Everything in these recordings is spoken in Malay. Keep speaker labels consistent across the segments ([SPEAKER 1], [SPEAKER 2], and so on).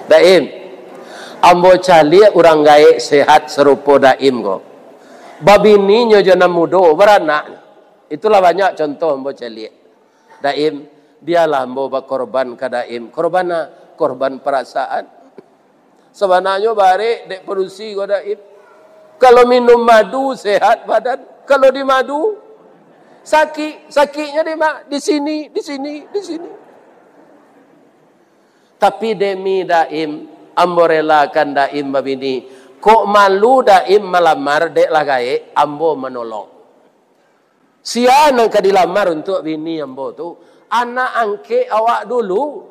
[SPEAKER 1] Daim. Ambo cali orang gaek sehat serupa daim ko. Babini nyo jana mudo beranak. Itulah banyak contoh ambo cali. Daim, biarlah ambo berkorban ke daim. Korban perasaan. Sebenarnya bare dek produksi ko daim. Kalau minum madu sehat badan. Kalau di madu sakitnya di sini. Tapi demi daim ambo relakan daim babini. Kok malu daim melamar dek lagai ambo menolong. Sia nang kadilamar untuk bini ambo tu anak angke awak dulu.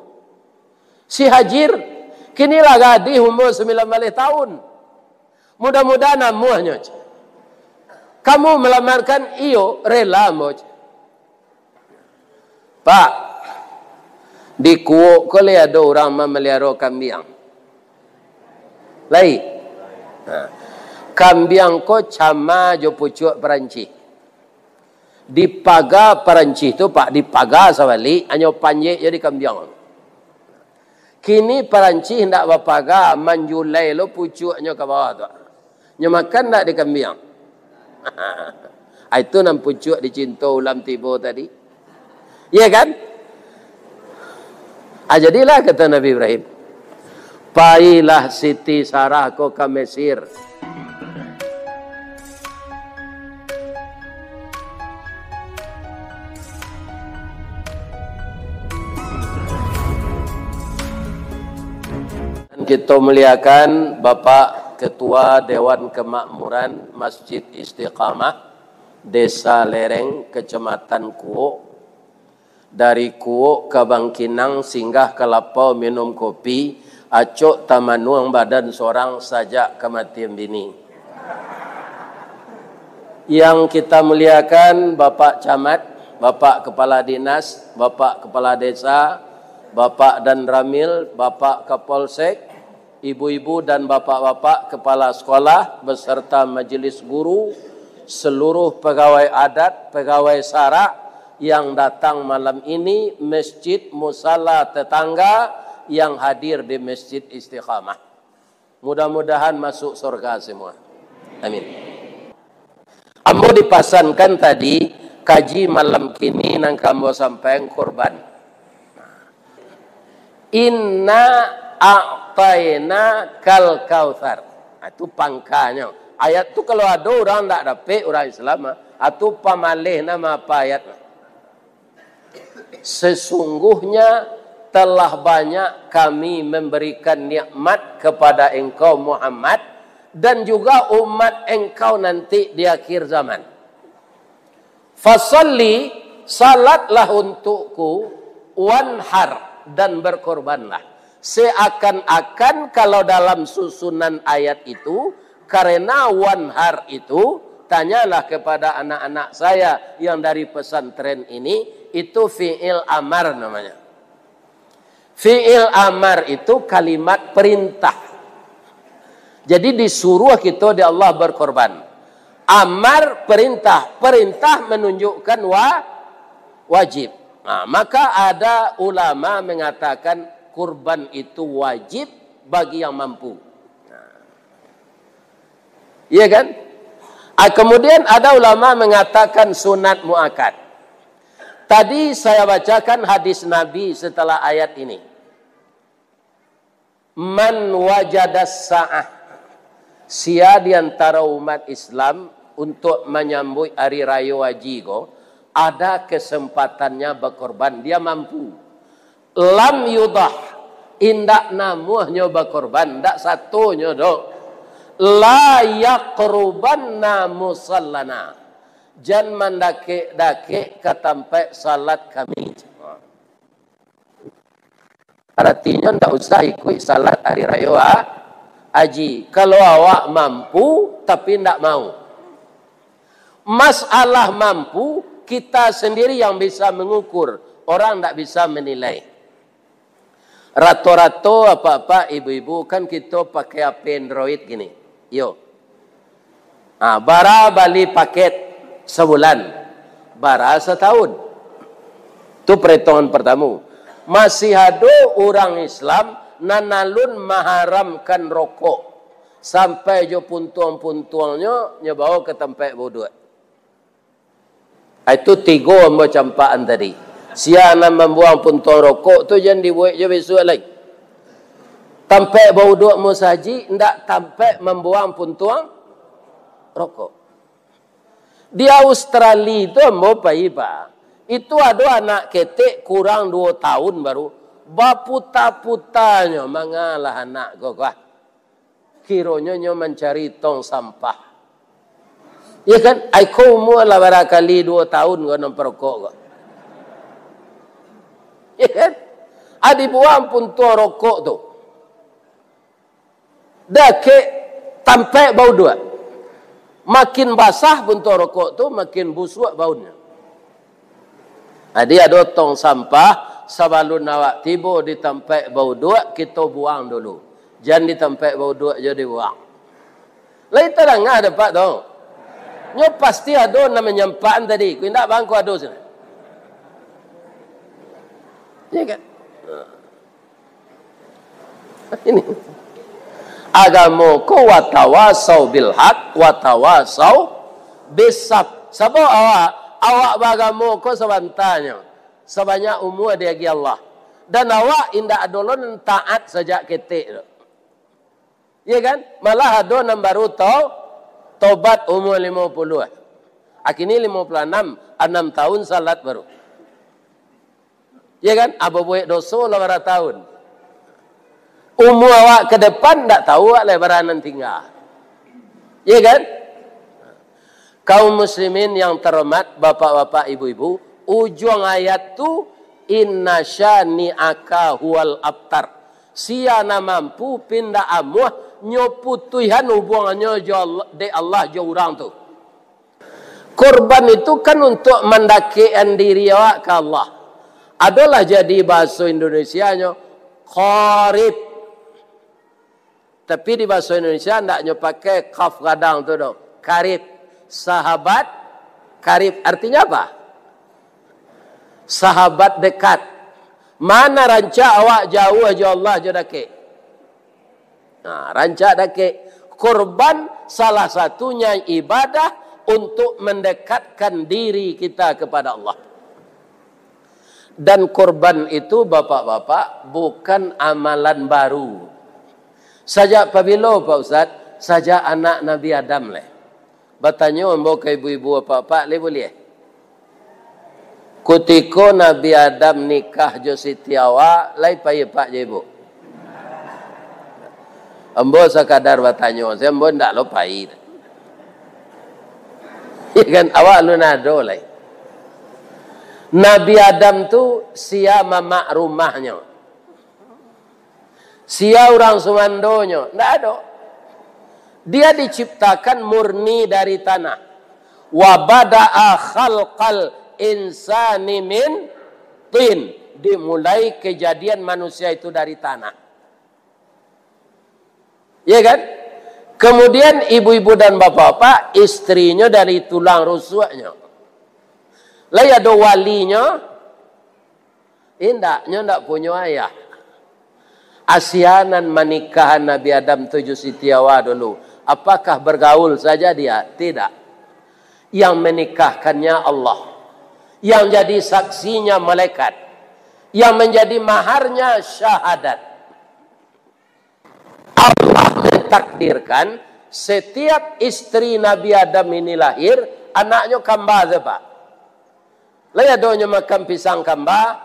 [SPEAKER 1] Si Hajir kini lah gadis umur 19 tahun. Mudah-mudahan amuhnya. Kamu melamarkan iyo rela ambo. Pak, di kuok ko le ada orang memelihara kambing. Lai. Kambing ko cama jo pucuk peranci. Di pagar peranci tu pak di pagar sawali anyo panjek jadi kambing. Kini peranci hendak berpagar manjulai lo pucuknya ke bawah tu. Nyo makan tak di kambing. Itu nam pucuk dicinta ulam tiba tadi. Ya kan? Jadilah kata Nabi Ibrahim. Pailah Siti Sarah ko ke Mesir. Kita muliakan Bapak Ketua Dewan Kemakmuran Masjid Istiqamah Desa Lereng, Kecamatan Kuok. Dari Kuok ke Bangkinang singgah ke Lapau minum kopi, acok tamanuang badan seorang sajak kematian bini. Yang kita muliakan Bapak Camat, Bapak Kepala Dinas, Bapak Kepala Desa, Bapak dan Ramil, Bapak Kapolsek, ibu-ibu dan bapak-bapak kepala sekolah beserta majelis guru, seluruh pegawai adat, pegawai syarak yang datang malam ini, masjid musala tetangga yang hadir di Masjid Istiqamah. Mudah-mudahan masuk surga semua. Amin. Ambo dipasankan tadi kaji malam kini nang kambo sampai korban. Inna a'tayna kal kautsar. Itu pangkanya. Ayat tu kalau ada orang tak dapat orang Islam, itu pamalih nama apa ayat? Sesungguhnya telah banyak kami memberikan nikmat kepada engkau Muhammad dan juga umat engkau nanti di akhir zaman. Fasalli, salatlah untukku, wanhar, dan berkorbanlah. Seakan-akan kalau dalam susunan ayat itu, karena wanhar itu, tanyalah kepada anak-anak saya yang dari pesantren ini, itu fi'il amar namanya. Fi'il amar itu kalimat perintah. Jadi disuruh kita di Allah berkorban. Amar perintah. Perintah menunjukkan wajib. Nah, maka ada ulama mengatakan kurban itu wajib bagi yang mampu. Iya kan? Kemudian ada ulama mengatakan sunat muakkad. Tadi saya bacakan hadis Nabi setelah ayat ini. Man wajadas sa'ah. Sia di antara umat Islam untuk menyambut hari raya haji ko, ada kesempatannya berkorban, dia mampu. Lam yudah, indak namuhnya berkorban, ndak satunya dok. La yaqrubanna musallana. Jangan mendake-dake ke tempat salat kami. Artinya tidak usah ikut salat hari raya haji. Kalau awak mampu tapi tidak mau. Masalah mampu kita sendiri yang bisa mengukur. Orang tidak bisa menilai. Rato-rato apa-apa ibu-ibu kan kita pakai HP Android gini. Yo. Bara bali paket sebulan, bara setahun. Itu perhitungan pertama. Masih ada orang Islam nanalun maharamkan rokok. Sampai jo puntuang-puntuangnya nyebawa ke tempat bodoh. Itu 3 ambo campaan tadi. Siana membuang puntuang rokok tu jangan dibuat je besok lagi. Tempat bodoh mu saji ndak tempat membuang puntuang rokok. Di Australia tu ambo pai pa. Itu ada anak ketek kurang 2 tahun baru. Baputa-putanya mengalah anak gogah. Kironya mencari tong sampah. Ya kan? Aku mula barakali 2 tahun kau namperokok kau. Ya kan? Adi buang puntuang rokok tu. Dah ke tampai bau 2. Makin basah puntuang rokok tu makin busuk baunya. Adi ada tong sampah sebelum awak tiba di tempat bau 2 kita buang dulu. Jangan di tempat bau 2 je dibuang. Lain terang ada pak dong. Nyo pasti ada nama nyampaan tadi. Ku ndak bangku ada sini. Ya kan? Ini agama ko watawasau bil haq watawasau bisab. Sabo awak bagamo ko sabantanya. Sebanyak umur dia gi Allah. Dan awak indak adolon taat sejak ketik. Ya kan? Malah ada yang baru tobat umur 50. Akhirnya 56, 6 tahun salat baru. Ya kan? Apa buat dosa 8 tahun. Umur awak ke depan tak tahu awak lebaran tinggal. Ya kan? Kaum muslimin yang terhormat, bapak-bapak, ibu-ibu, ujung ayat tu inna syani'aka huwal abtar. Siana mampu pindah amuh nyopu Tuhan hubungannya de Allah jo orang tu. Korban itu kan untuk mendakikan diri awak ke Allah. Adalah jadi bahasa Indonesianya qarib. Tapi di bahasa Indonesia ndaknya pakai kaf gadang tu dong. Karib, sahabat, karib artinya apa? Sahabat dekat. Mana rancak awak jauh aja Allah je dakik. Nah, rancak dakik. Korban salah satunya ibadah untuk mendekatkan diri kita kepada Allah. Dan korban itu bapak-bapak bukan amalan baru. Sajak apabila Pak Ustaz, sajak anak Nabi Adam leh. Bertanya ambo ke ibu-ibu bapak-bapak leh boleh? Kutiko Nabi Adam nikah jo Siti Hawa, lai pai pak je ibu. Ambo sekadar bertanya, saya ambo ndak lo pai. Kan awak lu nado lai. Nabi Adam tu sia mamak rumahnya. Sia orang sumandonya, ndak ada. Dia diciptakan murni dari tanah. Wa bada'a khalqal insani min tin. Dimulai kejadian manusia itu dari tanah. Ya kan? Kemudian ibu-ibu dan bapak-bapak istrinya dari tulang rusuknya. Lah ada walinya. Indaknya ndak punya ayah. Asianan menikahan Nabi Adam 7 Siti Hawa dulu. Apakah bergaul saja dia? Tidak. Yang menikahkannya Allah. Yang jadi saksinya malaikat. Yang menjadi maharnya syahadat. Allah mentakdirkan setiap istri Nabi Adam ini lahir, anaknya kembar apa? Layak doanya makan pisang kembar.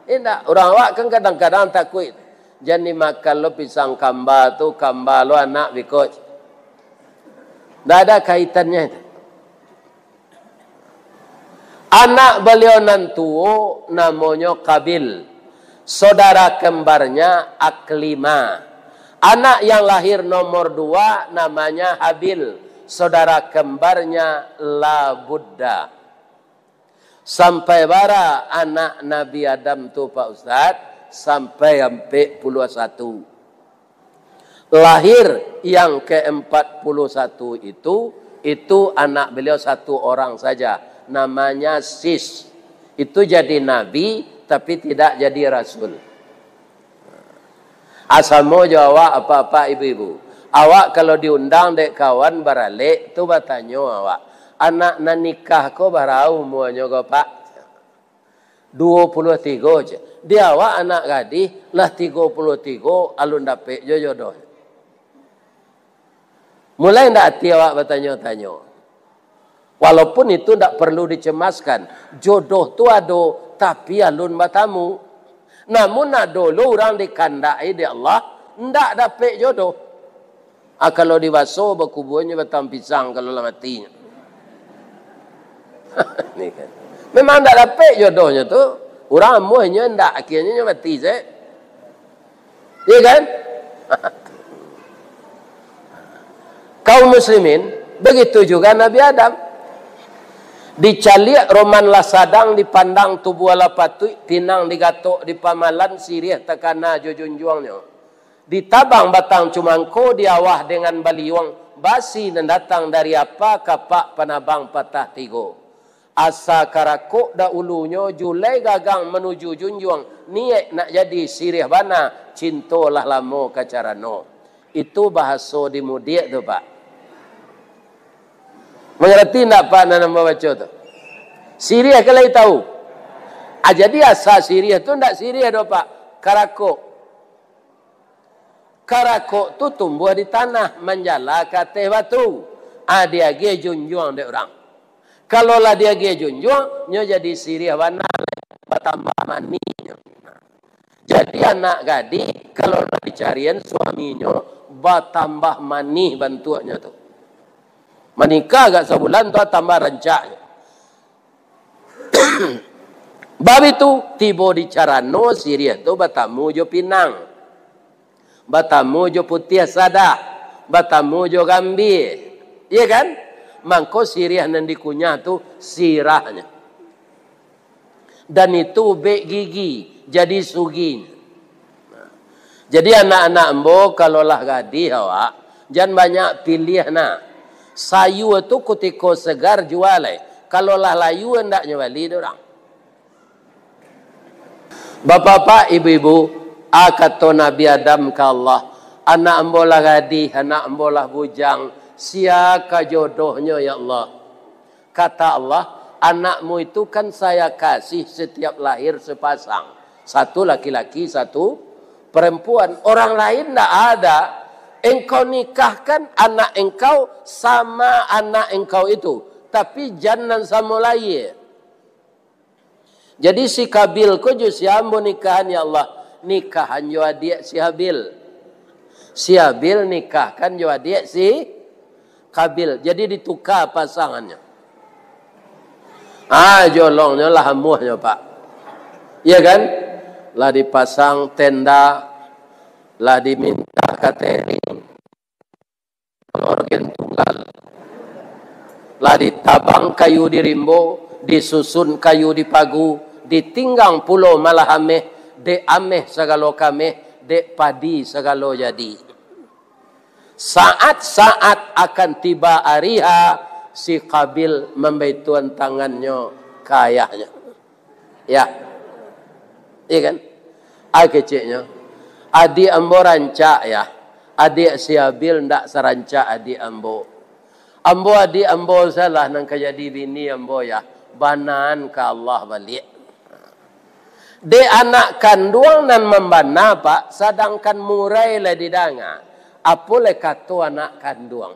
[SPEAKER 1] Tidak, orang awak kan kadang-kadang takut. Jangan dimakan lo pisang kembar tu, kembar lo anak bikot. Tidak ada kaitannya itu. Anak beliau nantu namanya Kabil. Saudara kembarnya Aklima. Anak yang lahir nomor 2 namanya Habil. Saudara kembarnya Labudda. Sampai bara anak Nabi Adam tu Pak Ustaz. Sampai 41. Lahir yang ke-41 itu anak beliau 1 orang saja. Namanya Sis. Itu jadi nabi tapi tidak jadi rasul. Asamo jo awak apa-apa ibu-ibu. Awak kalau diundang dek kawan baralik tu bertanyo awak. Anak na nikah ko barau muanyo ko pak. 23 je. Dia awak anak gadis lah 33 alun dapet jodoh. Mulai ndak hati awak bertanya-tanya. Walaupun itu ndak perlu dicemaskan. Jodoh tu ada tapi alun batamu. Namun ada dulu orang dikandai di Allah ndak dapet jodoh. Kalau dibaso berkuburnya batang pisang kalau lah matinya. Ni kan. Memang ndak dapet jodohnya tu. Orang amuhnya ndak akhirnya mati je. Ya kan? Kaum muslimin, begitu juga Nabi Adam. Dicaliak roman lah sadang dipandang tubuh ala patui, tinang digatok di pamalan sirih tekana jojunjuangnya. Ditabang batang cumangko diawah dengan baliwang basi dan datang dari apa kapak panabang patah tigo. Asa karakok da ulunya julai gagang menuju junjuang niat nak jadi sirih bana cintolah lamo kacarano. Itu bahasa di mudik tu pak. Mengerti tak Pak Nana baca tu? Sirih kalau tahu. Jadi asal sirih tu tak sirih dah Pak. Karakok. Karakok tu tumbuh di tanah menjala ke atas batu. Dia ge junjuang dia orang. Kalau lah dia ge junjuang, nyo jadi sirih warna bertambah maninya. Jadi anak gadis kalau nak dicarian suaminya bertambah manih bantuannya tu. Menikah agak sebulan tu tambah rancaknya. Bab itu tiba di Carano Syria tu bertamu jo Pinang. Bertamu jo Putih Sadah. Bertamu jo Gambir. Iya kan? Mangko Syria nan dikunyah tu sirahnya. Dan itu bek gigi jadi suginya. Jadi anak-anak embo kalau lah gadis awak jangan banyak pilih nak. Sayu itu kutiko segar jual. Kalau lah layu hendak nyawali orang. Bapak-bapak, ibu-ibu, kata Nabi Adam ke Allah, anak ambolah gadis, anak ambolah bujang, siapa jodohnya ya Allah? Kata Allah, anakmu itu kan saya kasih setiap lahir sepasang. Satu laki-laki, satu perempuan. Orang lain tidak ada. Engkau nikahkan anak engkau sama anak engkau itu. Tapi jangan sama lain. Jadi si Kabil ko jo si ambo nikahan ya Allah. Nikahan jo adik si Habil. Si Habil nikahkan jo adik si Kabil. Jadi ditukar pasangannya. Jolongnya lah hamuhnya Pak. Iya kan? Lah dipasang tenda. Lah diminta catering. Organ tunggal. Lah ditabang kayu di rimbo, disusun kayu di pagu, ditinggang pulau malah ameh, dek ameh segalo kameh, dek padi segalo jadi. Saat-saat akan tiba hariha, si Kabil membaituan tangannya ke ayahnya. Ya. Iya kan? Keciknya. Adik ambo rancak ya. Adik si Habil ndak serancak adik ambo. Ambo adik ambo salah nang kajadi bini ambo ya. Banan ke Allah balik. De anak kandung nan membana Pak, sedangkan murai le didanga. Apa le kata anak kandung?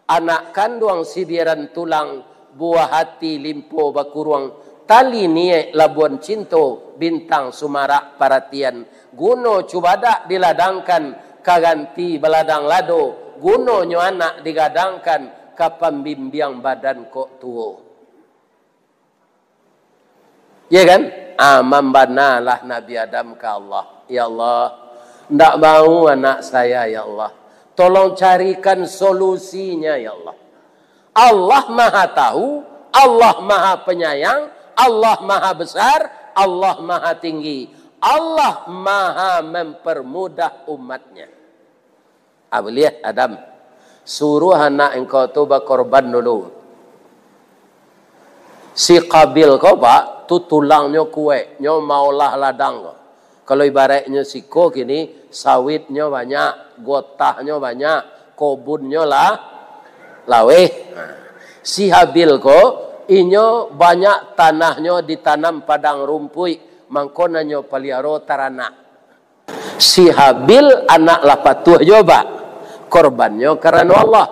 [SPEAKER 1] Anak kandung sibiran tulang, buah hati limpo bakuruang, tali niek labuan cinto, bintang sumarak paratian, guno cubadak diladangkan, kaganti beladang lado, guno nyo anak digadangkan, kapan bimbiang badan kok tuo. Ya kan? Membanalah Nabi Adam ke Allah. Ya Allah, ndak mau anak saya ya Allah. Tolong carikan solusinya ya Allah. Allah Maha tahu, Allah Maha penyayang, Allah Maha besar, Allah Maha tinggi. Allah Maha mempermudah umatnya. Lihat Adam, suruh anak engkau tu berkorban dulu. Si Kabil kau Pak, tu tulangnya kuat, nyo maulah ladang. Kalau ibaratnya siko gini, Sawitnya banyak, gotahnya banyak, kobunnya lah laweh. Si Habil ko inyo banyak tanahnya ditanam padang rumpui, mangkonanyo paliaro taranak. Si Habil anak lapatuh joba, korbannya karena Allah.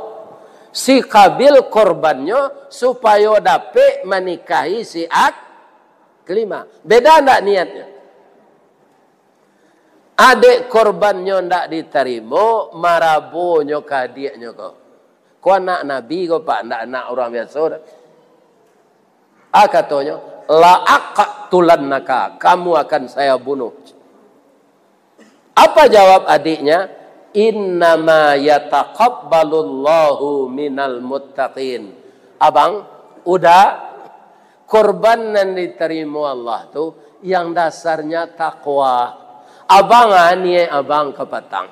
[SPEAKER 1] Si Kabil korbannya supaya dapat menikahi si Ak kelima. Beda enggak niatnya? Adik korbannya ndak diterima, marabonyo kadiknya kok. Kau anak Nabi kau pak, ndak anak orang biasa. Katanya, la aqtulannaka, kamu akan saya bunuh. Apa jawab adiknya? Innama yataqabbalullahu minal muttaqin. Abang, udah korban yang diterima Allah tuh yang dasarnya takwa. Abang niat abang kepatang.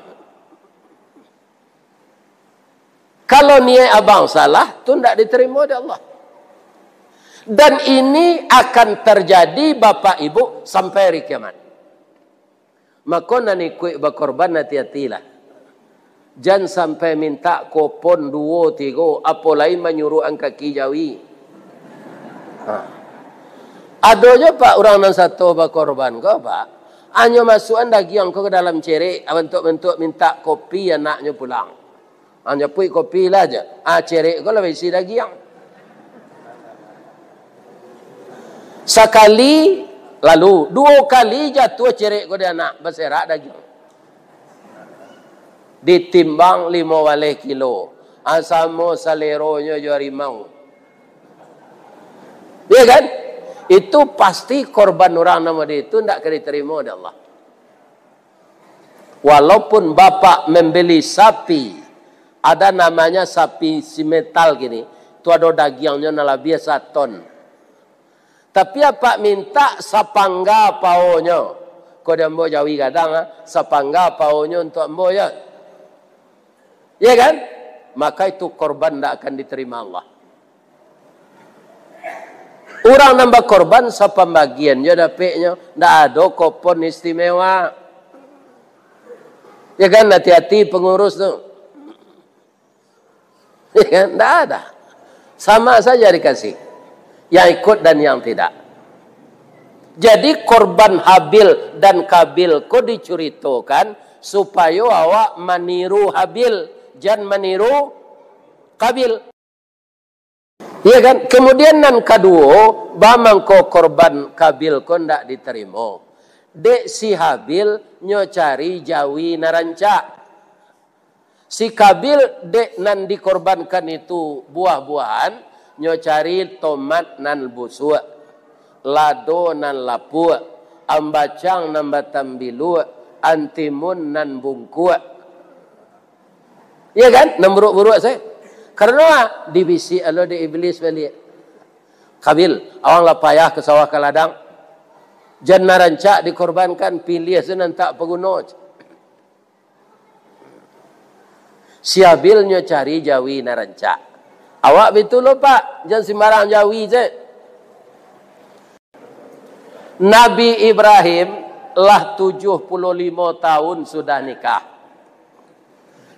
[SPEAKER 1] Kalau niat abang salah, tu tidak diterima oleh Allah. Dan ini akan terjadi Bapak Ibu sampai hari kiamat. Maka nani kuih berkorban hati-hatilah. Jangan sampai minta kopon 2, 3, apa lain menyuruh kaki jawi. Adanya Pak orang yang satu berkorban kau Pak. Hanya masukkan daging kau ke dalam cerek, bentuk-bentuk minta kopi anaknya pulang. Hanya pui kopi lah aja. Cerek kau lebih isi daging. Sekali, lalu 2 kali jatuh cerek kau dia anak berserak daging. Ditimbang 5 kilo. Asamo saleronya jo harimau. Ya kan? Itu pasti korban orang nama dia itu tidak akan diterima oleh Allah. Walaupun bapak membeli sapi, ada namanya sapi simetal gini, itu ada dagingnya nala biasa ton. Tapi apa minta sapangga paonyo. Kau dia mau jawi kadang, sapangga paonyo untuk ambo ya. Ya kan? Maka itu korban tidak akan diterima Allah. Orang nambah korban sepembagiannya dapetnya ndak ada kupon istimewa. Ya kan, hati-hati pengurus tuh. Ya kan, ndak ada. Sama saja dikasih. Yang ikut dan yang tidak. Jadi korban Habil dan Kabil kok dicuritakan supaya awak meniru Habil, jangan meniru Kabil. Iya kan? Kemudian yang kedua, bamangko korban Kabil ko ndak diterima. Dek si Habil nyo cari jawi naranca. Si Kabil dek nan dikorbankan itu buah-buahan, nyo cari tomat nan busuk, lado nan lapu, ambacang nan batambilu, antimun nan bungku. Iya kan? Nan buruk-buruk saya. Karena divisi alo di iblis balik. Kabil, awang lah payah ke sawah ke ladang. Jangan rancak dikorbankan, pilih senan tak pengguna. Si Habilnya cari jawi narancak. Awak betul loh Pak, jangan sembarang jawi je. Nabi Ibrahim lah 75 tahun sudah nikah.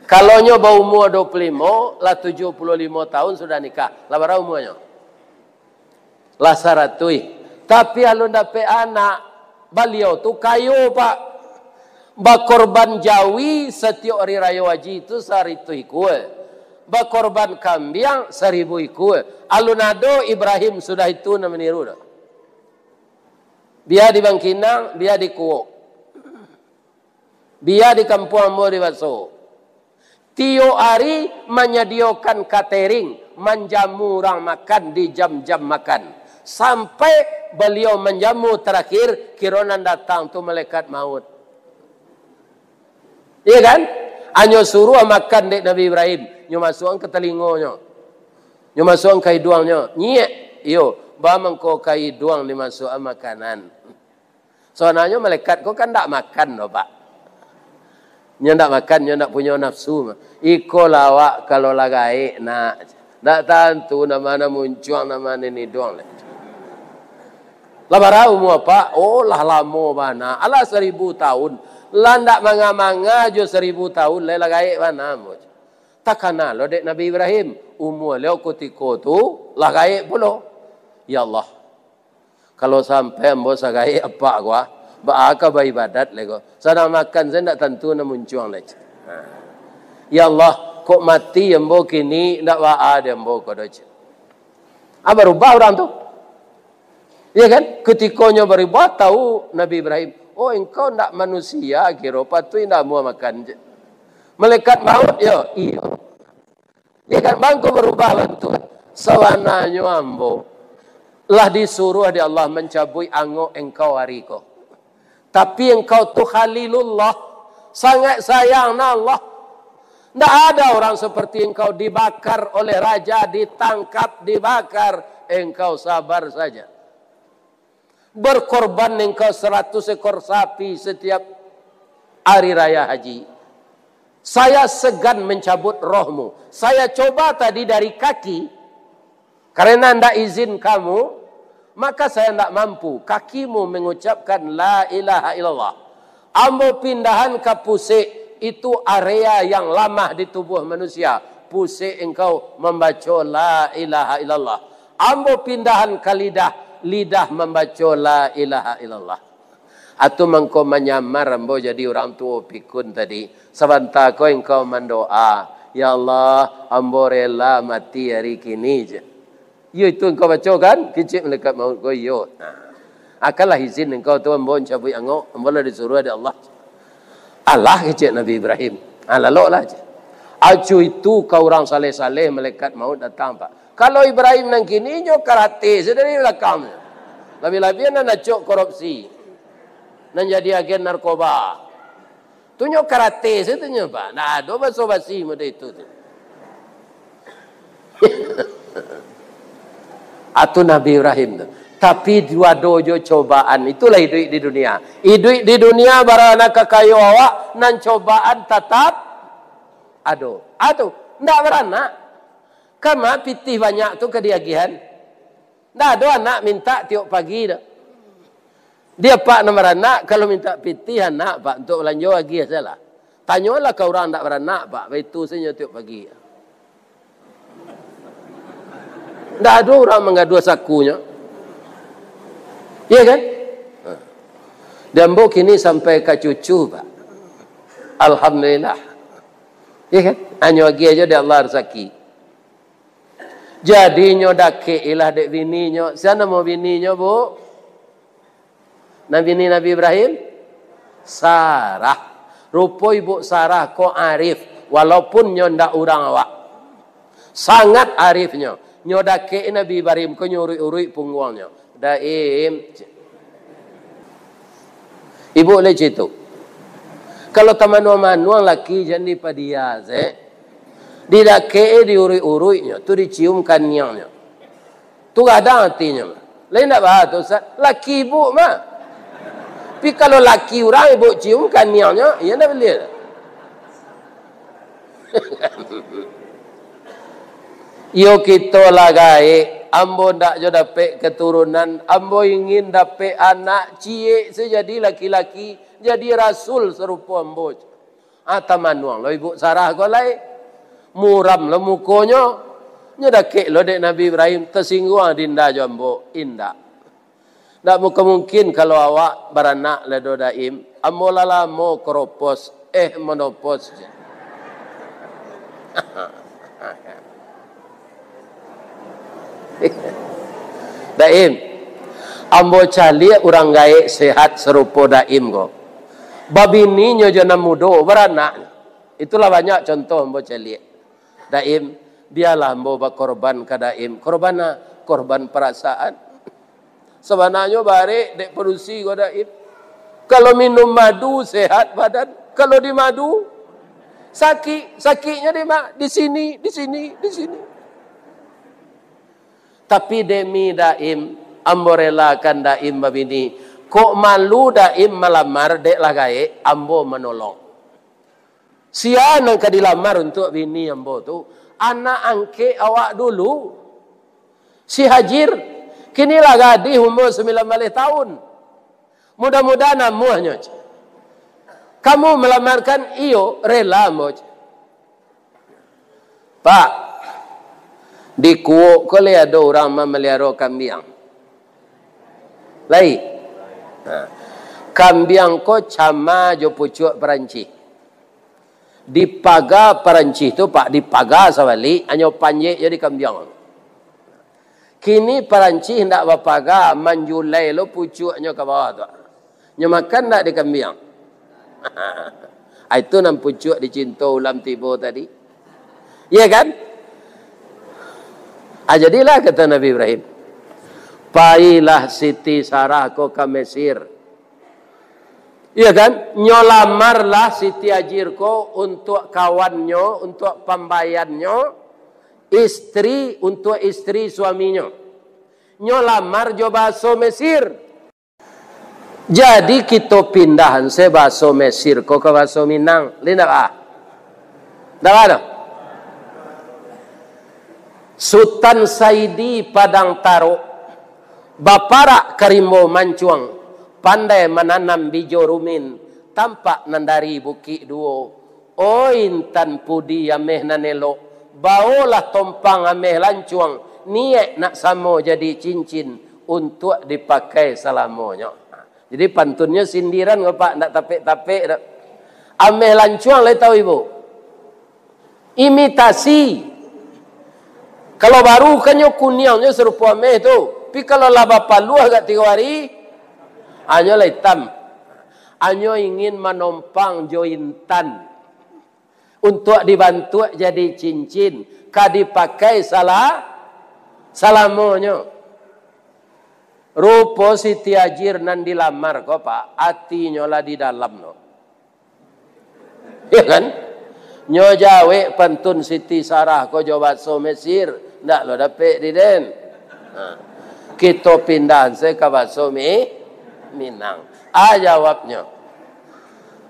[SPEAKER 1] Kalau nyo bau umur 25, lah 75 tahun sudah nikah. Lah berapa umurnya? Lah 100. Tapi kalau dapat anak, beliau tu kayu Pak. Bakorban jawi setiap hari raya wajib itu 100 ikut. Bakorban kambing 1000 ikut. Alunado Ibrahim sudah itu nak meniru dah. Biar di Bangkinang, biar di Kuok. Biar di Kampung Ambo di Baso. Tiap hari menyediakan catering, menjamu orang makan di jam-jam makan. Sampai beliau menjamu terakhir, kironan datang tu malaikat maut. Iya kan? Hanya suruh makan dek Nabi Ibrahim. Nyo masukkan ke telingonya. Nyo masukkan ke hidungnya. Nyek. Yo, bamang ko ke hidung dimasukkan makanan. Soalnya malaikat ko kan tak makan loh Pak. Nyo nak makan, nyo nak punya nafsu. Iko lawak kalau lagai nak. Tak tentu nama muncul nama ini doang. Lah barau mu apa? Oh lah lama bana. Alah 1000 tahun. Landak manga-manga jo 1000 tahun le lagai mana mo. Takana lo dek Nabi Ibrahim umur leo kutiko tu lagai pulo. Ya Allah. Kalau sampai ambo sagai apa gua, baaka beribadat lego. Sedang makan saya ndak tentu na muncung lagi. Ya Allah, kok mati ambo kini ndak waa de ambo kodoc. Apa rubah orang tu? Ya kan? Ketikanya berubah tahu Nabi Ibrahim, oh engkau ndak manusia kira patut ndak mau makan je. Malaikat maut yo, iya. Ya kan bangku berubah lentur. Sawananya ambo lah disuruh di Allah mencabui angok engkau hariko. Tapi engkau tu Khalilullah, sangat sayang Allah. Tidak ada orang seperti engkau dibakar oleh raja, ditangkap, dibakar. Engkau sabar saja. Berkorban engkau 100 ekor sapi setiap hari raya haji. Saya segan mencabut rohmu. Saya coba tadi dari kaki. Karena tidak izin kamu, maka saya tidak mampu. Kakimu mengucapkan la ilaha illallah. Ambo pindahan ke pusik. Itu area yang lama di tubuh manusia. Pusik engkau membaca la ilaha illallah. Ambo pindahan ke lidah. Lidah membaca la ilaha illallah. Atau mengkau menyamar ambo jadi orang tua pikun tadi. Sebentar kau engkau mendoa. Ya Allah, ambo rela mati hari kini je. Yo itu engkau baca kan? Kecil malaikat maut kau yo. Akanlah izin engkau tu ambo cabut angok. Ambo lah disuruh ada Allah. Allah kecil Nabi Ibrahim. Lalu lah je. Acu itu kau orang saleh-saleh malaikat maut datang pak. Kalau Ibrahim nang kini nyo karate sedari belakang. Lebih-lebih nak cok korupsi. Nan jadi agen narkoba. Tu nyo karate setunya pak. Nah, do basa-basi muda itu. Atau Nabi Ibrahim tu. Tapi dua dojo cobaan. Itulah hidup di dunia. Hidup di dunia barana kakayo awak. Nan cobaan tetap. Aduh. Ndak beranak. Kama pitih banyak tu kediagihan. Ndak ada anak minta tiap pagi dah. Dia pak nomor anak. Kalau minta pitih anak pak. Untuk belanja lagi salah. Tanyalah kau orang ndak beranak pak. Itu saja tiap pagi. Ndak ada orang mengadu sakunya. Iya kan? Dan bok ini sampai ke cucu pak. Alhamdulillah. Iya kan? Hanya lagi aja dia Allah rezeki. Jadi nyo dake ilah dek bini nyo. Siapa mau bini nyo bu? Nabi Ibrahim? Sarah. Rupa ibu Sarah ko arif. Walaupun nyo ndak urang awak. Sangat arif nyo. Nyo dake Nabi Ibrahim ko nyuri-uri punggung nyo. Daim. Ibu le situ. Kalau taman-manuang laki jadi padia didake diuri-urinya, tu diciumkan nyangnya. Tu ada artinya. Lain tak bahas tu Ustaz. Laki ibu mah. Tapi kalau laki orang ibu ciumkan nyangnya, ia tak boleh. Yo kita lagai, ambo ndak jo dapat keturunan, ambo ingin dapat anak cie sejadi laki-laki, jadi rasul serupa ambo. Manuang lo ibu Sarah ko lai. Muram lo mukonya nyedake lo dek Nabi Ibrahim tersinggung dinda jambo indah. Tak mungkin kalau awak beranak ledo daim amolala mo keropos monopos. Daim ambo cali orang gaek sehat serupa daim ko. Babini nyo jana mudo beranak. Itulah banyak contoh ambo cali. Daim, biarlah mau berkorban ke daim. Korban perasaan. Sebenarnya bare dek produksi ko daim. Kalau minum madu sehat badan. Kalau di madu sakitnya di sini. Tapi demi daim ambo relakan daim babini. Kok malu daim melamar dek lagai ambo menolong. Siapa yang dilamar untuk bini ambo tu? Anak angke awak dulu. Si Hajir. Kinilah gadis umur 19 tahun. Mudah-mudahan amuhnya. Kamu melamarkan iyo rela moj. Pak, di Kuok ko le ada orang memelihara kambing. Lai. Kambing ko cama jo pucuk Perancis. Di pagar Perancis tu Pak, di pagar sawali anyo panjek jadi kambing. Kini Perancis hendak berpagar manjulai lo pucuknya ke bawah tu. Nyo makan tak di kambing. Itu nam pucuk dicinta ulam tiba tadi. Ya kan? Jadilah kata Nabi Ibrahim. Pailah Siti Sarah ko ke Mesir. Ya kan? Nyolamarlah Siti Hajar ko untuk kawannya, untuk pembayannya, istri untuk istri suaminya. Nyolamar jo bahasa Mesir. Jadi kita pindahan se bahasa Mesir ko ke bahasa Minang. Linda ah. Dah ada. Sultan Saidi Padang Taro, Baparak Karimbo Mancuang, pandai menanam bijo rumin, tampak nandari bukit duo. O intan pudi ameh nanelo, baolah tompang ameh lancuang, niat nak samo jadi cincin untuk dipakai selamanya. Jadi pantunnya sindiran Pak, nak tapik-tapik dak. Ameh lancuang le tahu ibu. Imitasi. Kalau baru kanyo kuniaunya serupa ameh tu. Tapi kalau laba palu agak 3 hari, anyo lah hitam. Anyo ingin menompang jointan untuk dibantu jadi cincin, ka dipakai salamonyo. Rupo Siti Hajar nan dilamar ko Pak, hatinya lah di dalam no. Ya kan? Nyo jawe pantun Siti Sarah ko jawab so Mesir, ndak lo dapet di den. Kita pindah se ke bahasa Minang. Jawabnya.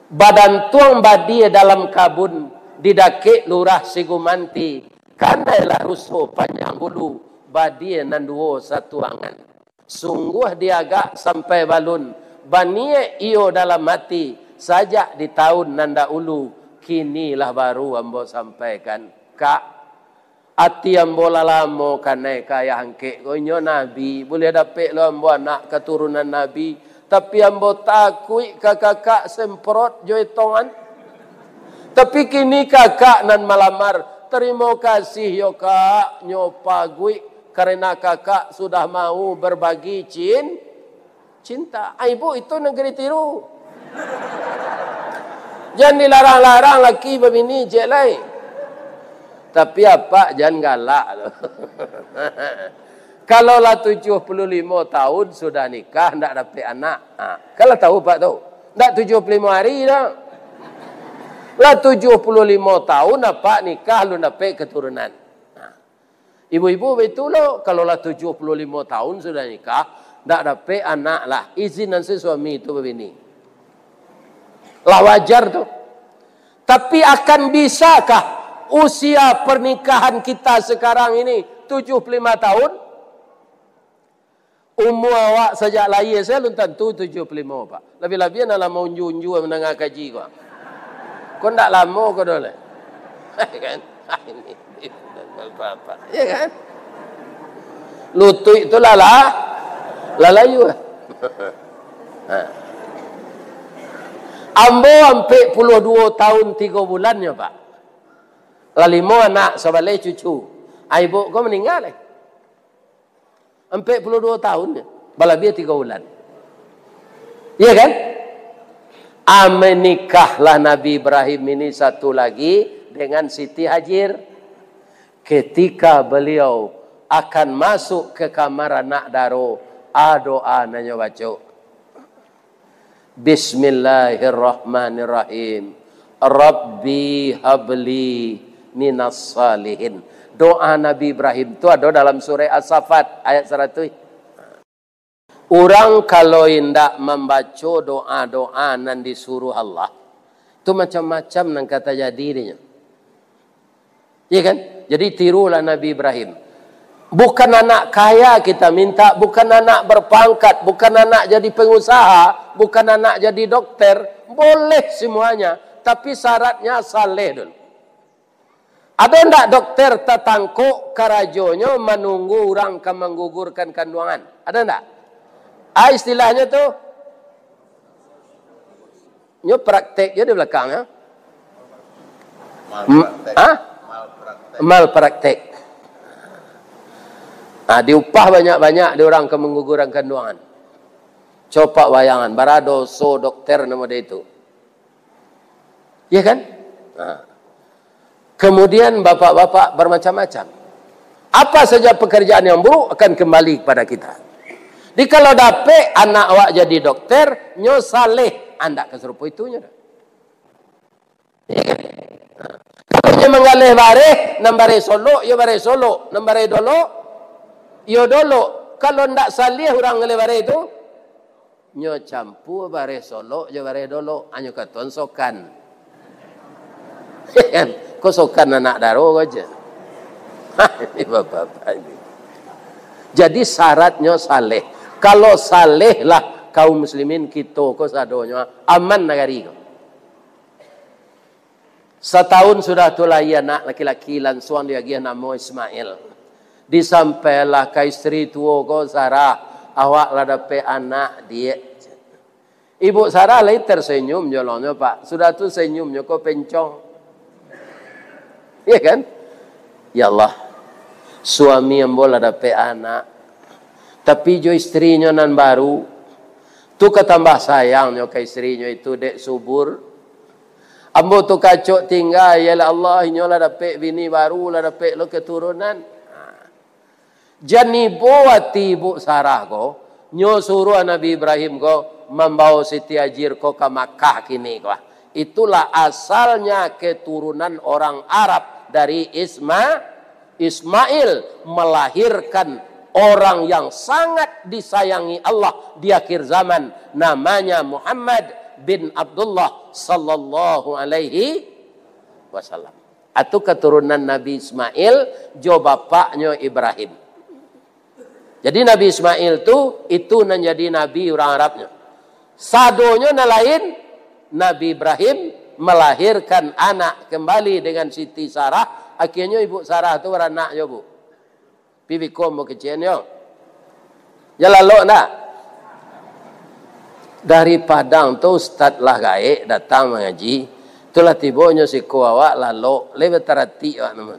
[SPEAKER 1] Badan tuang badie dalam kabun didake lurah Sigumanti. Kandailah rusuh panjang bulu badie nanduo satu angan. Sungguh diagak sampai balun. Banie iyo dalam hati. Sajak di tahun nanda ulu. Kinilah baru ambo sampaikan. Kak. Hati ambo lalamo kanai kaya hangke. Konyo Nabi. Boleh dapat lo ambo anak keturunan Nabi. Tapi ambo takui kakak semprot joitongan. Tapi kini kakak nan malamar. Terima kasih yo kak. Nyopagui. Karena kakak sudah mau berbagi cinta. Ibu itu negeri tiru. Jangan dilarang-larang laki berbini je lain. Tapi apa? Jangan galak. Kalau lah 75 tahun sudah nikah, tidak dapat anak. Kalau tahu Pak tahu. Tidak 75 hari dah. Lah 75 tahun apa nikah lu dapat keturunan. Ibu-ibu betul loh, kalau lah 75 tahun sudah nikah, tidak dapat anak lah. Izinan si suami itu begini. Lah wajar tuh. Tapi akan bisakah usia pernikahan kita sekarang ini 75 tahun? Umur awak sejak lahir saya belum tentu 75 Pak. Lebih-lebih nak lama unju-unju menengah kaji kau. Kau tak lama kau boleh. Kan? Ini. Bapak. Ya kan? Lutut itu lalayu. Ambo sampai 22 tahun 3 bulannya Pak. Lalimo anak sebalai cucu. Ibu kau meninggal sampai 22 tahun. Balabia 3 bulan. Ya kan? Menikahlah Nabi Ibrahim ini satu lagi dengan Siti Hajar. Ketika beliau akan masuk ke kamar anak daro, doa nanya baca. Bismillahirrahmanirrahim. Rabbi habli minas salihin. Doa Nabi Ibrahim itu ada dalam surah As-Saffat ayat 100. Orang kalau hendak membaca doa-doa nan disuruh Allah, itu macam-macam nang kata jadinya. Ya kan? Jadi tirulah Nabi Ibrahim. Bukan anak kaya kita minta, bukan anak berpangkat, bukan anak jadi pengusaha, bukan anak jadi dokter, Boleh semuanya, tapi syaratnya saleh dulu. Ada ndak dokter tetangkuk karajonyo menunggu orang ke menggugurkan kandungan? Ada ndak? Istilahnya tuh nyo praktek di belakang ya. Malpraktek. Diupah banyak-banyak di orang ke menggugurkan kandungan. Coba bayangan, barado so dokter nama dia itu. Ya kan? Kemudian bapak-bapak bermacam-macam. Apa saja pekerjaan yang buruk akan kembali kepada kita. Jadi kalau dapet anak awak jadi dokter, nyo saleh, anda keserupa itunya. Ya kan? Kalau nyo mengalih bareh, nambare solo, yo bareh solo, nambare dolo, yo dolo. Kalau ndak saleh orang ngalih bareh itu, nyo campur bareh solo, yo bareh dolo, anyo katon sokan. Kan? Kok sokan anak daro aja. Ini bapak-bapak ini. Jadi syaratnya saleh. Kalau saleh lah kaum muslimin kita ko sadonya aman negari ko. Setahun sudah tulai anak laki-laki lansuan dia gia nama Ismail. Disampailah ke istri tua ko Sarah, awak lah dapat anak dia. Ibu Sarah lah tersenyum jolongnya Pak. Sudah tu senyumnya ko pencong. Iya kan? Ya Allah, suami yang boleh dapat anak, tapi jo istrinya nan baru, tu ketambah sayangnya ke istrinya itu dek subur. Ambo tu kacok tinggal, ya Allah, nyola dapat bini baru, lah dapat lo keturunan. Jani buati ibu Sarah ko, nyo suruh Nabi Ibrahim ko membawa Siti Hajar ko ke Makkah kini ko. Itulah asalnya keturunan orang Arab dari Ismail melahirkan orang yang sangat disayangi Allah di akhir zaman, namanya Muhammad bin Abdullah sallallahu alaihi wasallam. Atau keturunan Nabi Ismail jo bapaknya Ibrahim. Jadi Nabi Ismail itu menjadi nabi orang Arabnya. Sadonya lain, Nabi Ibrahim melahirkan anak kembali dengan Siti Sarah. Akhirnya ibu Sarah itu beranaknya bu. Pipikom mau kecilnya. Ya lalu nak. Dari Padang tu Ustaz lah gaek datang mengaji. Itulah tibonya si kuawak lalu. Lebih terhati awak nama.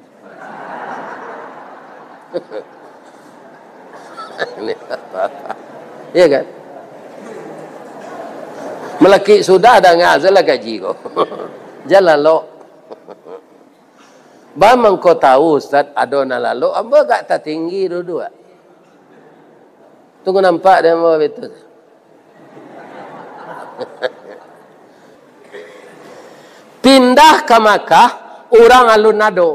[SPEAKER 1] Ini apa-apa. Iya kan? Melaki sudah ada ngazalah gaji kok. Jalan lo. Bamang kau tahu Ustaz adona lalu, amba gak tak tinggi dua-dua. Tunggu nampak dia mau betul. Pindah ke Makkah, orang alun nado.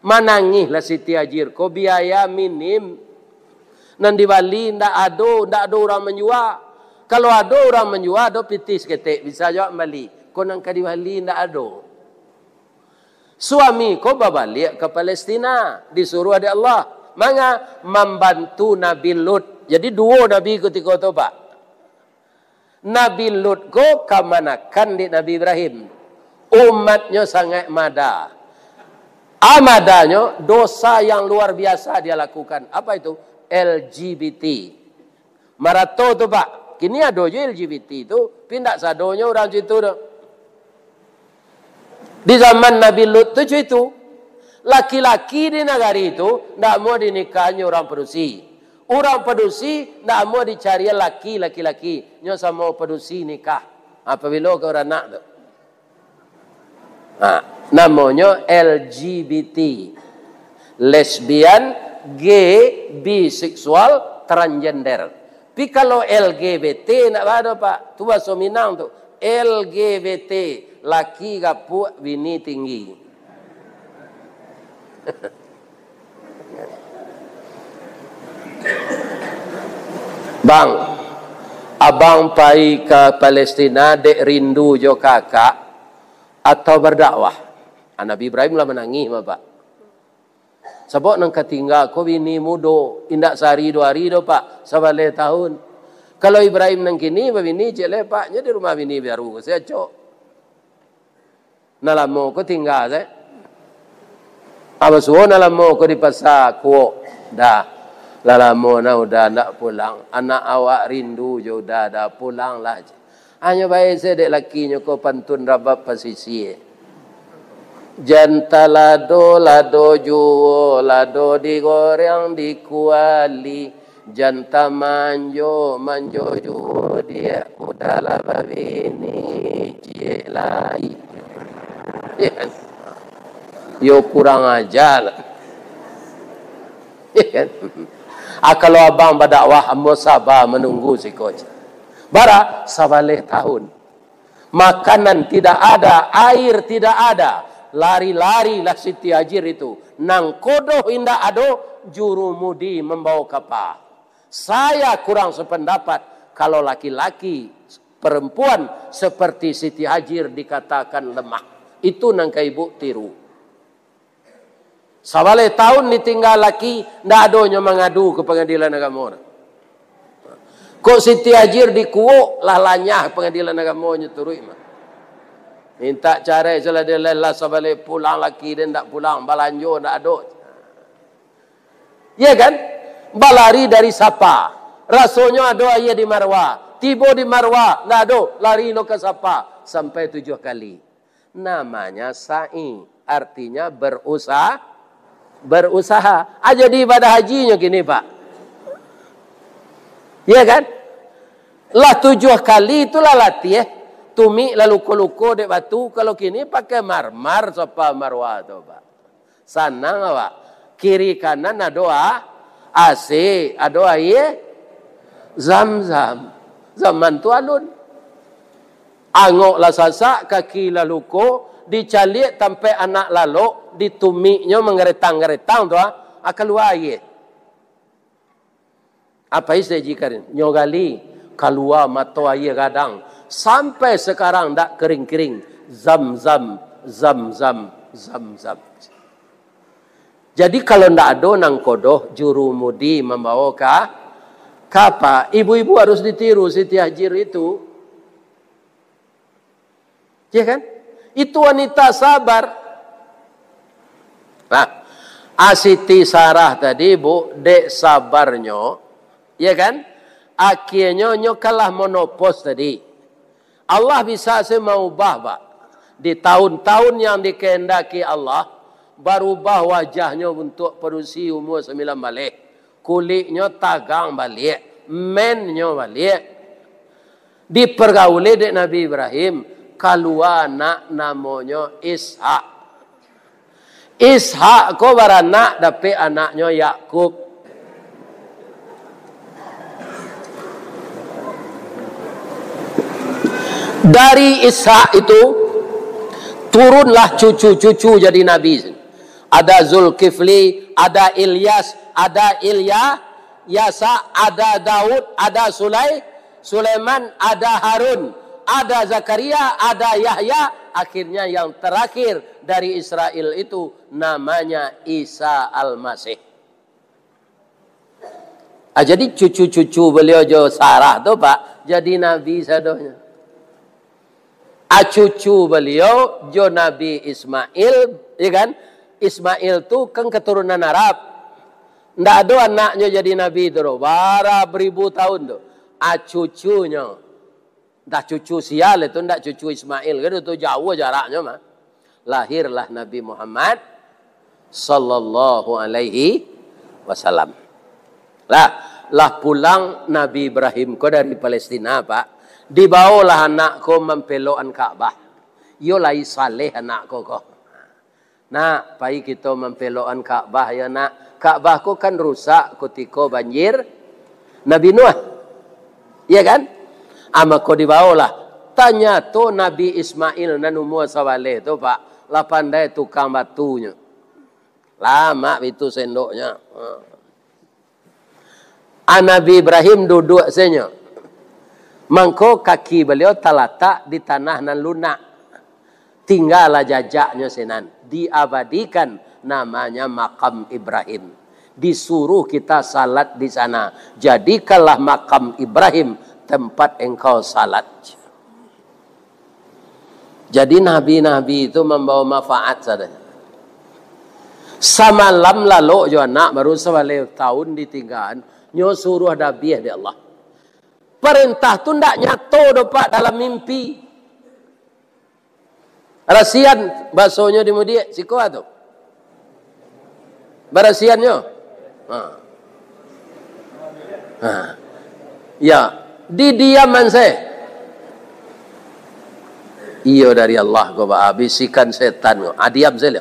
[SPEAKER 1] Manangih lah Siti Hajar, ko biaya minim. Nan di Bali ndak ada orang menjual. Kalau ada orang menjual, ada pitis ketik. Bisa jawab balik. Kau nang di Bali ndak ada. Suami kau balik ke Palestina. Disuruh oleh Allah. Manga membantu Nabi Lut. Jadi dua Nabi ketika itu Pak. Nabi Lut kau kemanakan di Nabi Ibrahim. Umatnya sangat mada. Amadanya dosa yang luar biasa dia lakukan. Apa itu? LGBT. Marato tu Pak. Kini ada je LGBT itu. Pindah sadonya orang situ. Di zaman Nabi Lut itu. Laki-laki di negara itu. Tak mau dinikahnya orang pedusi. Orang pedusi. Tak mau dicari laki-laki. Nyo sama pedusi nikah. Apabila ke orang nak tu. Namanya LGBT. Lesbian, gay, biseksual, transgender. Tapi kalau LGBT nak ada Pak, tu bahasa Minang tu. LGBT, laki gapuk, bini tinggi. Bang, abang pai ke Palestina dek rindu jo kakak atau berdakwah. Nabi Ibrahim lah menangis Pak. Sebab nang ketinggal ko bini mudo indak sehari 2 hari do Pak, sabale tahun. Kalau Ibrahim nang kini, bini cek lepaknya di rumah bini baru. Saya cok. Nalamo ko tinggal saya. Apa suo nalamo ko di pasar kuo. Dah. Lalamo na udah nak pulang. Anak awak rindu je udah dah pulang lah. Hanya baik saya dek lakinya ko pantun rabab pasisi. Janta lado juo lado digoreng dikuali. Janta manjo juo dia udahlah babini cie lai. Yo kurang ajar. Kalau abang berdakwah amo sabar menunggu si coach. Bara sabaleh tahun. Makanan tidak ada, air tidak ada. Lari-lari lah Siti Hajir itu. Nang kodoh indah ado jurumudi membawa kapal. Saya kurang sependapat kalau laki-laki perempuan seperti Siti Hajir dikatakan lemah. Itu nangka ibu tiru. Sabaleh tahun ditinggal laki, ndak adonyo mengadu ke pengadilan agama. Kok Siti Hajir dikuuk lah lanyah pengadilan agama turui mah. Minta cara salah dia lelah sabaleh pulang laki dia ndak pulang, balanjo ndak ado. Ya kan? Balari dari Sapa. Rasanya ada ayah di Marwah. Tiba di Marwah, ndak ado, lari lo ke Sapa sampai 7 kali. Namanya sa'i, artinya berusaha. Jadi ibadah hajinya gini Pak. Ya kan? Lah 7 kali itulah latih. Tumi lalu luko dek batu. Kalau kini pakai marmar Sapa Marwah tu Pak. Sanang Pak. Kiri kanan ada AC, ada air Zam-zam. Zaman tu alun. Angok lah sasak, kaki lah luko, dicalik sampai anak lalu, ditumiknya mengeretang-geretang tu keluar air. Apa istilah jikarin? Nyogali keluar mata air gadang. Sampai sekarang tak kering-kering. Zam-zam, zam-zam, zam-zam. Jadi kalau ndak ada nang kodoh jurumudi membawa kapa, ibu-ibu harus ditiru Siti Hajir itu. Ya kan? Itu wanita sabar. Nah, Siti Sarah tadi bu, dek sabarnya, ya kan? Akhirnya kalah monopos tadi. Allah bisa seubah Pak. Di tahun-tahun yang dikehendaki Allah, berubah wajahnya untuk perusi umur 9 balik. Kulitnya tagang balik. Mennya balik. Dipergauli dengan Nabi Ibrahim. Keluar anak namanya Ishak. Ishak ko beranak dapat anaknya Yakub. Dari Ishak itu turunlah cucu-cucu jadi nabi. Ada Zulkifli, ada Ilyas, ada Yasa, ada Daud, ada Sulaiman, ada Harun, ada Zakaria, ada Yahya. Akhirnya yang terakhir dari Israel itu namanya Isa Al-Masih. Jadi cucu-cucu beliau jo Sarah tu Pak, jadi nabi sadonya. Cucu beliau jo Nabi Ismail, ya kan? Ismail tu kan keturunan Arab. Ndak ada anaknya jadi nabi tu. Bara beribu tahun tu. Cucunya. Dah cucu sial itu, ndak cucu Ismail. Kan itu jauh jaraknya mah. Lahirlah Nabi Muhammad sallallahu alaihi wasallam. Lah pulang Nabi Ibrahim ko dari Palestina Pak. Dibawalah anakku mempelokan Ka'bah. Yo lai saleh anakku ko. Nak, pai kita mempelokan Ka'bah ya nak. Ka'bah ko kan rusak ketika banjir Nabi Nuh. Iya kan? Ama ko dibawalah. Tanya tu Nabi Ismail dan umur sawale tu Pak. Lah pandai tukang batunya. Lama itu sendoknya. Nabi Ibrahim duduk senya. Mangko kaki beliau terletak di tanah nan lunak. Tinggallah jejaknya senan. Diabadikan namanya makam Ibrahim. Disuruh kita salat di sana. Jadikanlah makam Ibrahim tempat engkau salat. Jadi nabi-nabi itu membawa manfaat saja. Samalam lalu jo anak baru sewale tahun ditinggalan nyo suruh dabiah di Allah. Perintah tu ndak nyato dapat dalam mimpi. Rasian basonya di mudia siko tu. Barasiannya. Ya, di diaman saya. Iyo dari Allah ko ba bisikan setan ko. Diam saya.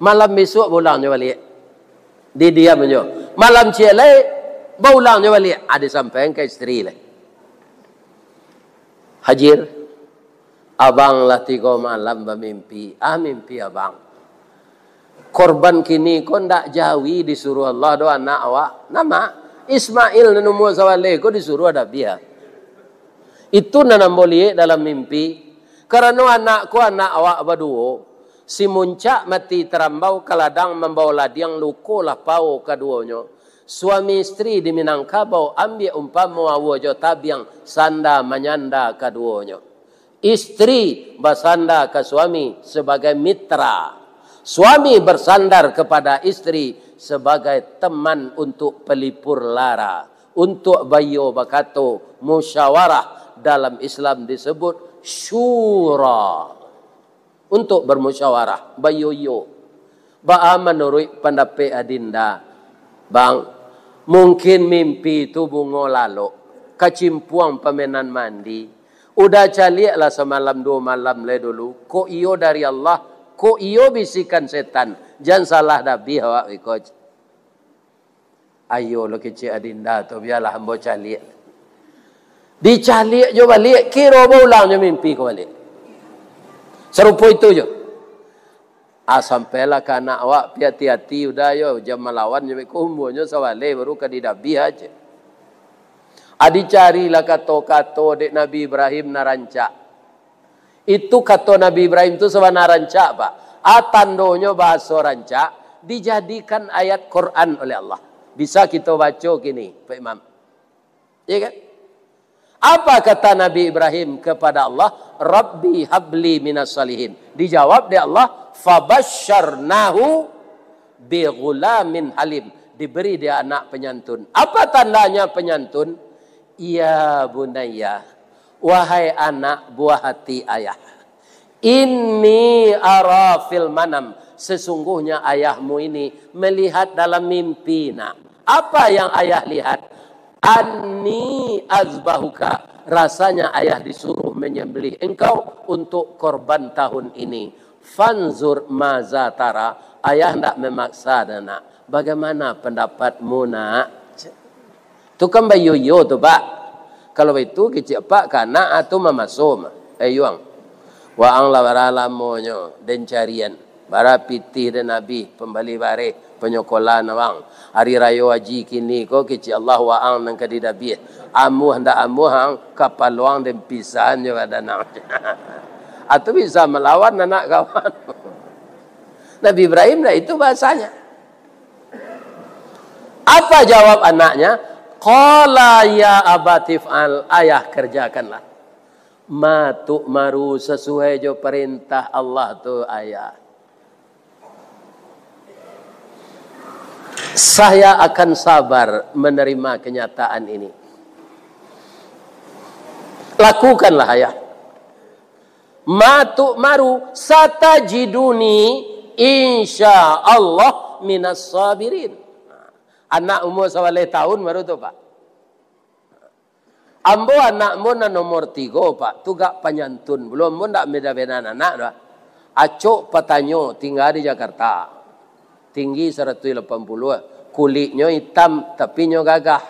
[SPEAKER 1] Malam besok pulangnya balik. Di diam aja. Malam cielai pulangnya balik. Ada sampai ke istri lah. Hajir, abang lah 3 malam bermimpi. Mimpi abang. Korban kini kau ndak jawi disuruh Allah do anak awak. Nama Ismail dan umur sawale kau disuruh ada biar. Itu nanam boleh dalam mimpi. Karena anakku anak awak berdua. Si muncak mati terambau kaladang membawa ladiang luko lah pau keduanya. Suami istri di Minangkabau ambil umpama wajo tabiang sanda menyanda keduanya. Istri bersandar ke suami sebagai mitra. Suami bersandar kepada istri sebagai teman untuk pelipur lara. Untuk bayo bakato musyawarah dalam Islam disebut syura. Untuk bermusyawarah bayo-yo. Ba'a menurut pendapat adinda. Bang, mungkin mimpi itu bungo lalu. Kacimpuang pemenan mandi. Udah caliaklah semalam 2 malam le dulu. Ko iyo dari Allah. Ko iyo bisikan setan. Jangan salah nabi awak ikut. Ayo lo kecil adinda tu biarlah hambo caliak. Dicaliak jo balik. Kira ulangnya mimpi ko balik. Serupa itu je. Sampailah ke anak awak, hati-hati udah yo, jam melawan je kumbunya sawale baru ke didabi aja. Adi carilah kato-kato dek Nabi Ibrahim narancak. Itu kato Nabi Ibrahim itu sebenarnya rancak, Pak. Tandonya bahasa rancak dijadikan ayat Quran oleh Allah. Bisa kita baca gini, Pak Imam. Iya kan? Apa kata Nabi Ibrahim kepada Allah? Rabbi habli minas salihin. Dijawab dia Allah, fabasyarnahu bi ghulamin halim. Diberi dia anak penyantun. Apa tandanya penyantun? Ya bunayya, wahai anak buah hati ayah. Inni ara fil manam. Sesungguhnya ayahmu ini melihat dalam mimpi. Nak. Apa yang ayah lihat? Anni azbahuka. Rasanya ayah disuruh menyembelih engkau untuk korban tahun ini. Fanzur maza tara. Ayah tidak memaksa nak. Bagaimana pendapatmu nak? Itu kan bayu-yo tu pak. Kalau itu kecil pak kana atau mamasum. Ayuang. Waang la baralamonyo den carian. Bara pitih dan nabi pembali bare penyokolan awang. Hari raya haji kini ko kecil Allah waang nang kadidabi. Amu hendak amu hang kapal luang dan pisahan je pada nak. Atau bisa melawan anak kawan. Nabi Ibrahim dah itu bahasanya. Apa jawab anaknya? Qala ya abatif al, ayah kerjakanlah. Ma tu'maru sesuai jo perintah Allah tu ayah. Saya akan sabar menerima kenyataan ini. Lakukanlah ayah. Ma tu'maru satajiduni insya Allah minas sabirin. Anak umur 9 tahun baru tu pak. Ambo anakmu na nomor 3 pak. Tu gak penyantun. Belum pun tak beda-beda anak dah. Acok patanyo tinggal di Jakarta. Tinggi 180. Kulitnya hitam tapi nyo gagah.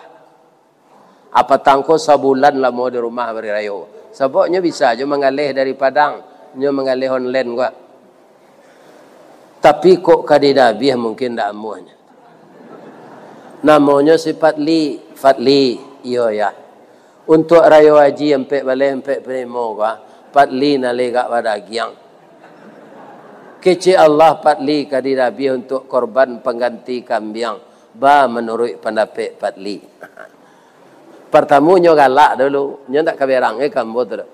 [SPEAKER 1] Apa tangko sebulan lah mau di rumah beri rayo. Sebabnya bisa aja mengalih dari Padang. Nyo mengalih online gua. Tapi kok kadidabiah mungkin tak amuhnya. Namanya si Fatli, iyo ya. Untuk rayo haji empek balai empek primo gua, Fatli nalegak pada giang. Kecil Allah Fatli kadirabi untuk korban pengganti kambing. Ba menurut pendapat Fatli. Pertama nyo galak dulu. Nyo tak keberang kamu tu.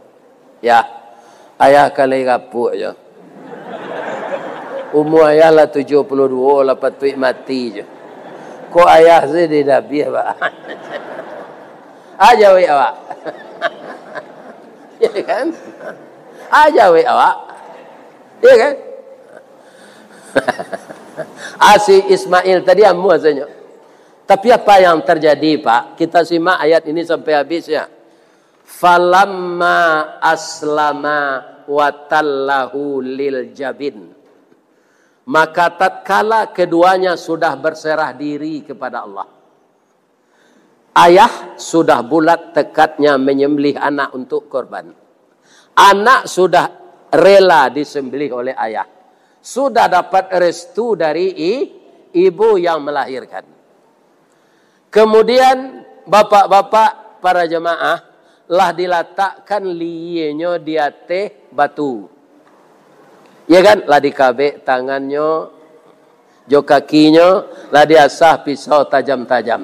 [SPEAKER 1] Ya. Ayah kali kapuk je. Umur ayah lah 72, lepas tu mati je. Kok ayah saya dah habis, Pak? Aja weh awak. Ya kan? Aja weh awak. Ya kan? Si Ismail tadi amu asalnya. Tapi apa yang terjadi, Pak? Kita simak ayat ini sampai habis ya. Falamma aslama wa tallahu lil jabin. Maka tatkala keduanya sudah berserah diri kepada Allah. Ayah sudah bulat tekadnya menyembelih anak untuk korban. Anak sudah rela disembelih oleh ayah. Sudah dapat restu dari ibu yang melahirkan. Kemudian bapak-bapak para jemaah lah diletakkan liyenya di atas batu. Ya kan? Lah dikabek tangannya, jo kakinya, lah diasah pisau tajam-tajam.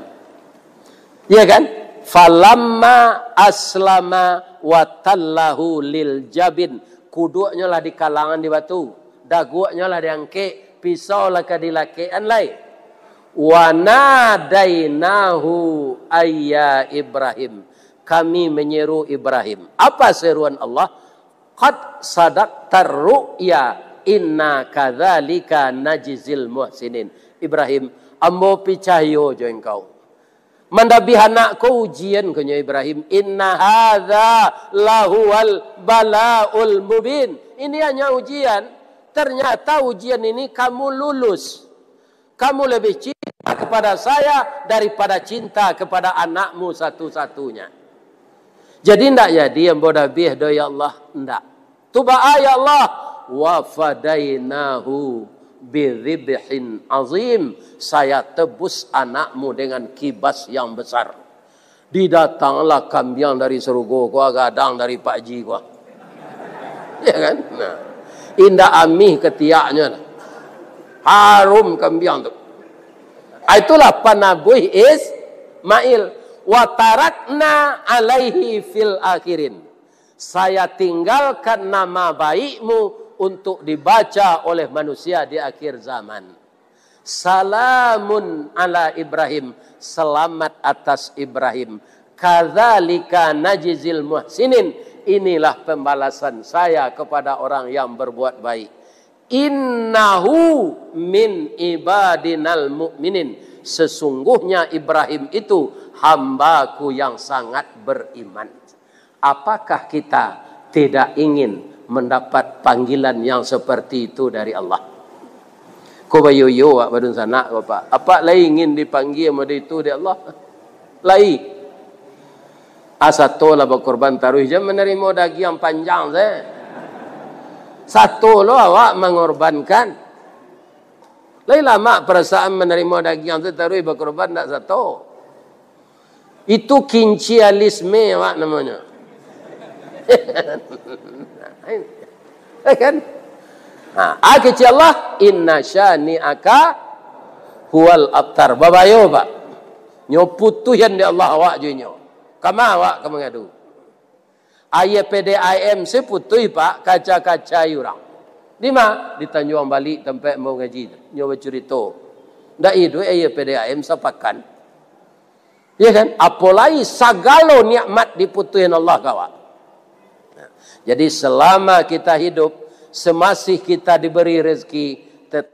[SPEAKER 1] Ya kan? Falamma aslama wa tallahu lil jabin. Kuduknya lah di kalangan di batu. Daguaknya lah diangkek. Pisau lah ke dilakean lain. Wa nadainahu ayya Ibrahim. Kami menyeru Ibrahim. Apa seruan Allah? Qad sadaqtar ru'ya inna kadzalika najzil muhsinin. Ibrahim, ambo picayo jo engkau. Mandabi anakku ujian kenya Ibrahim. Inna hadza lahuwal balaul mubin. Ini hanya ujian. Ternyata ujian ini kamu lulus. Kamu lebih cinta kepada saya daripada cinta kepada anakmu satu-satunya. Jadi ndak jadi yang bodabih do ya Allah, ndak. Tuba ya Allah wa fadainahu bidzibhin azim. Saya tebus anakmu dengan kibas yang besar. Didatanglah kambing dari surga gua, gadang dari Pak Ji gua. Ya kan? Nah, indah amih ketiaknya. Harum kambing tu. Itulah panabuih Ismail. Wa tarakna alaihi fil akhirin. Saya tinggalkan nama baikmu untuk dibaca oleh manusia di akhir zaman. Salamun ala Ibrahim. Selamat atas Ibrahim. Kadzalika najzil muhsinin. Inilah pembalasan saya kepada orang yang berbuat baik. Innahu min ibadinal mu'minin. Sesungguhnya Ibrahim itu hambaku yang sangat beriman. Apakah kita tidak ingin mendapat panggilan yang seperti itu dari Allah? Ko bayoyo wak badun sana Bapak. Apa lai ingin dipanggil sama itu dari Allah? Lai. Satu lah berkorban taruh jam menerima daging yang panjang saya. Satu lo awak mengorbankan. Lai lama perasaan menerima daging yang taruh berkorban tak satu. Itu kincialisme awak namanya. Kan? Nah, kecil Allah inna syani'aka huwal abtar. Babayo Pak. Nyo putuh yang di Allah awak junyo. Kama awak kamu ngadu. Ayah PDIM seputuh Pak kaca-kaca yurang. Di mana? Di Tanjung Balik tempat mau ngaji. Nyo bercerita. Ndak itu ayah PDIM sapakan. Ya kan? Apalagi segala nikmat diputuhin Allah kawan. Nah, jadi selama kita hidup, semasih kita diberi rezeki,